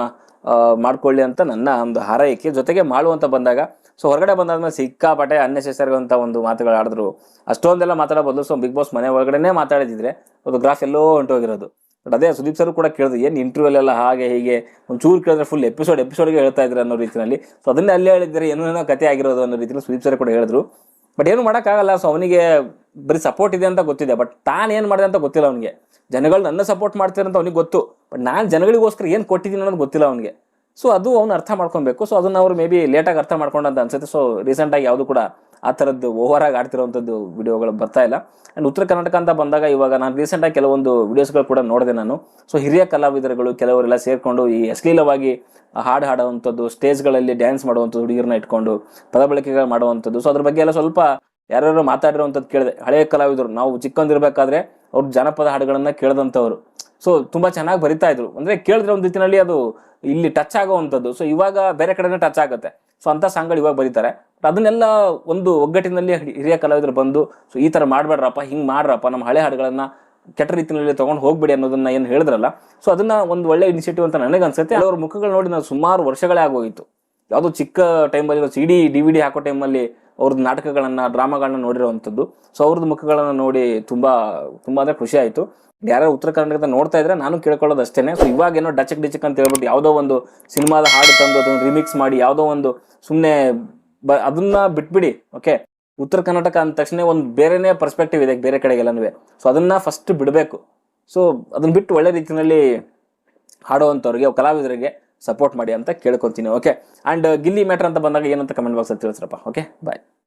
ಮಾಡ್ಕೊಳ್ಳಿ ಅಂತ ನನ್ನ ಒಂದು ಹಾರೈಕೆ. ಜೊತೆಗೆ ಮಾಡು ಅಂತ ಬಂದಾಗ ಸೊ ಹೊರಗಡೆ ಬಂದಾದ್ಮೇಲೆ ಸಿಕ್ಕಾಪಟ್ಟೆ ಅನ್ನೆಸೆಸರಿ ಅಂತ ಒಂದು ಮಾತುಗಳು ಆಡಿದ್ರು. ಅಷ್ಟೊಂದೆಲ್ಲ ಮಾತಾಡೋ ಬದಲು ಸೊ ಬಿಗ್ ಬಾಸ್ ಮನೆ ಒಳಗಡೆನೆ ಮಾತಾಡಿದ್ರೆ ಅದು ಗ್ರಾಫ್ ಎಲ್ಲೋ ಹೊಂಟೋಗಿರೋದು. ಬಟ್ ಅದೇ ಸುದೀಪ್ ಸರ್ ಕೂಡ ಕೇಳಿದ್ರು, ಏನು ಇಂಟರ್ವ್ಯೂಲೆಲ್ಲ ಹಾಗೆ ಹೀಗೆ ಒಂಚೂರು ಕೇಳಿದ್ರೆ ಫುಲ್ ಎಪಿಸೋಡ್ಗೆ ಹೇಳ್ತಾ ಇದ್ರು ಅನ್ನೋ ರೀತಿಯಲ್ಲಿ. ಸೊ ಅದನ್ನೇ ಅಲ್ಲೇ ಹೇಳಿದ್ದಾರೆ, ಏನೇನೋ ಕತೆ ಆಗಿರೋದು ಅನ್ನೋ ರೀತಿಯಲ್ಲಿ ಸುದೀಪ್ ಸರ್ ಕೂಡ ಹೇಳಿದ್ರು. ಬಟ್ ಏನು ಮಾಡೋಕ್ಕಾಗಲ್ಲ. ಸೊ ಅವನಿಗೆ ಬರೀ ಸಪೋರ್ಟ್ ಇದೆ ಅಂತ ಗೊತ್ತಿದೆ, ಬಟ್ ತಾನು ಏನು ಮಾಡಿದೆ ಅಂತ ಗೊತ್ತಿಲ್ಲ ಅವನಿಗೆ. ಜನಗಳು ನನ್ನ ಸಪೋರ್ಟ್ ಮಾಡ್ತಾರೆ ಅಂತ ಅವ್ನಿಗೆ ಗೊತ್ತು, ಬಟ್ ನಾನು ಜನಗಳಿಗೋಸ್ಕರ ಏನು ಕೊಟ್ಟಿದ್ದೀನಿ ಅನ್ನೋದು ಗೊತ್ತಿಲ್ಲ ಅವನಿಗೆ. ಸೊ ಅದು ಅವ್ನು ಅರ್ಥ ಮಾಡ್ಕೊಬೇಕು. ಸೊ ಅದನ್ನು ಅವ್ರು ಮೇ ಬಿ ಲೇಟಾಗಿ ಅರ್ಥ ಮಾಡ್ಕೊಂಡಂತ ಅನ್ಸುತ್ತೆ. ಸೊ ರೀಸೆಂಟಾಗಿ ಯಾವುದು ಕೂಡ ಆ ಥರದ್ದು ಓವರಾಗಿ ಆಡ್ತಿರೋವಂಥದ್ದು ವಿಡಿಯೋಗಳು ಬರ್ತಾ ಇಲ್ಲ. ಆ್ಯಂಡ್ ಉತ್ತರ ಕರ್ನಾಟಕ ಅಂತ ಬಂದಾಗ ಇವಾಗ ನಾನು ರೀಸೆಂಟಾಗಿ ಕೆಲವೊಂದು ವಿಡಿಯೋಸ್ಗಳು ಕೂಡ ನೋಡಿದೆ ನಾನು. ಸೊ ಹಿರಿಯ ಕಲಾವಿದರುಗಳು ಕೆಲವರೆಲ್ಲ ಸೇರಿಕೊಂಡು ಈ ಅಶ್ಲೀಲವಾಗಿ ಹಾಡು ಹಾಡುವಂಥದ್ದು, ಸ್ಟೇಜ್ಗಳಲ್ಲಿ ಡ್ಯಾನ್ಸ್ ಮಾಡುವಂಥದ್ದು, ಹುಡುಗಿರನ್ನ ಇಟ್ಕೊಂಡು ಪದ ಬಳಕೆಗಳು ಮಾಡುವಂಥದ್ದು. ಸೊ ಅದ್ರ ಬಗ್ಗೆ ಎಲ್ಲ ಸ್ವಲ್ಪ ಯಾರ್ಯಾರು ಮಾತಾಡಿರುವಂಥದ್ದು ಕೇಳಿದೆ. ಹಳೆಯ ಕಲಾವಿದರು, ನಾವು ಚಿಕ್ಕಂದಿರ್ಬೇಕಾದ್ರೆ ಅವ್ರು ಜಾನಪದ ಹಾಡುಗಳನ್ನು ಕೇಳಿದಂಥವ್ರು. ಸೊ ತುಂಬ ಚೆನ್ನಾಗಿ ಬರಿತಾ ಇದ್ರು, ಅಂದರೆ ಕೇಳಿದ್ರೆ ಒಂದು ರೀತಿಯಲ್ಲಿ ಅದು ಇಲ್ಲಿ ಟಚ್ ಆಗೋವಂಥದ್ದು. ಸೊ ಇವಾಗ ಬೇರೆ ಕಡೆನೇ ಟಚ್ ಆಗುತ್ತೆ. ಸೊ ಅಂಥ ಸಾಂಗ್ಗಳು ಇವಾಗ ಬರೀತಾರೆ. ಬಟ್ ಅದನ್ನೆಲ್ಲ ಒಂದು ಒಗ್ಗಟ್ಟಿನಲ್ಲಿ ಹಿರಿಯ ಕಲಾವಿದರು ಬಂದು, ಸೊ ಈ ಥರ ಮಾಡಬೇಡ್ರಪ್ಪ, ಹಿಂಗೆ ಮಾಡ್ರಪ್ಪ, ನಮ್ಮ ಹಳೆ ಹಾಡುಗಳನ್ನು ಕೆಟ್ಟ ರೀತಿಯಲ್ಲಿ ತೊಗೊಂಡು ಹೋಗ್ಬೇಡಿ ಅನ್ನೋದನ್ನ ಏನು ಹೇಳಿದ್ರಲ್ಲ. ಸೊ ಅದನ್ನ ಒಂದು ಒಳ್ಳೆ ಇನಿಷಿಯೇಟಿವ್ ಅಂತ ನನಗೆ ಅನ್ಸುತ್ತೆ. ಅವ್ರ ಮುಖಗಳು ನೋಡಿ ನಾವು ಸುಮಾರು ವರ್ಷಗಳೇ ಆಗೋಗಿತ್ತು. ಯಾವುದೋ ಚಿಕ್ಕ ಟೈಮಲ್ಲಿ CD DVD ಹಾಕೋ ಟೈಮಲ್ಲಿ ಅವ್ರದ್ದು ನಾಟಕಗಳನ್ನು, ಡ್ರಾಮಾಗಳನ್ನ ನೋಡಿರೋವಂಥದ್ದು. ಸೊ ಅವ್ರದ್ದು ಮುಖಗಳನ್ನು ನೋಡಿ ತುಂಬ ಅಂದರೆ ಖುಷಿ ಆಯಿತು. ಯಾರು ಉತ್ತರ ಕರ್ನಾಟಕದ ನೋಡ್ತಾ ಇದ್ರೆ ನಾನು ಕೇಳ್ಕೊಳ್ಳೋದು ಅಷ್ಟೇ. ಸೊ ಇವಾಗೇನೋ ಡಚಕ್ ಅಂತ ಹೇಳ್ಬಿಟ್ಟು ಯಾವುದೋ ಒಂದು ಸಿನಿಮಾದ ಹಾಡು ತಂದು ಅದನ್ನು ರಿಮಿಕ್ಸ್ ಮಾಡಿ ಯಾವುದೋ ಒಂದು ಸುಮ್ಮನೆ ಅದನ್ನ ಬಿಟ್ಬಿಡಿ. ಓಕೆ, ಉತ್ತರ ಕರ್ನಾಟಕ ಅಂದ ತಕ್ಷಣ ಒಂದು ಬೇರೆನೇ ಪರ್ಸ್ಪೆಕ್ಟಿವ್ ಇದೆ ಬೇರೆ ಕಡೆಗೆಲ್ಲನೂ. ಸೊ ಅದನ್ನ ಫಸ್ಟ್ ಬಿಡಬೇಕು. ಸೊ ಅದನ್ನ ಬಿಟ್ಟು ಒಳ್ಳೆ ರೀತಿಯಲ್ಲಿ ಹಾಡುವಂಥವ್ರಿಗೆ, ಕಲಾವಿದರಿಗೆ ಸಪೋರ್ಟ್ ಮಾಡಿ ಅಂತ ಕೇಳ್ಕೊತೀನಿ. ಓಕೆ, ಆ್ಯಂಡ್ ಗಿಲ್ಲಿ ಮ್ಯಾಟ್ರ್ ಅಂತ ಬಂದಾಗ ಏನಂತ ಕಮೆಂಟ್ ಬಾಕ್ಸಲ್ಲಿ ತಿಳಿಸ್ರಪ್ಪ. ಓಕೆ, ಬಾಯ್.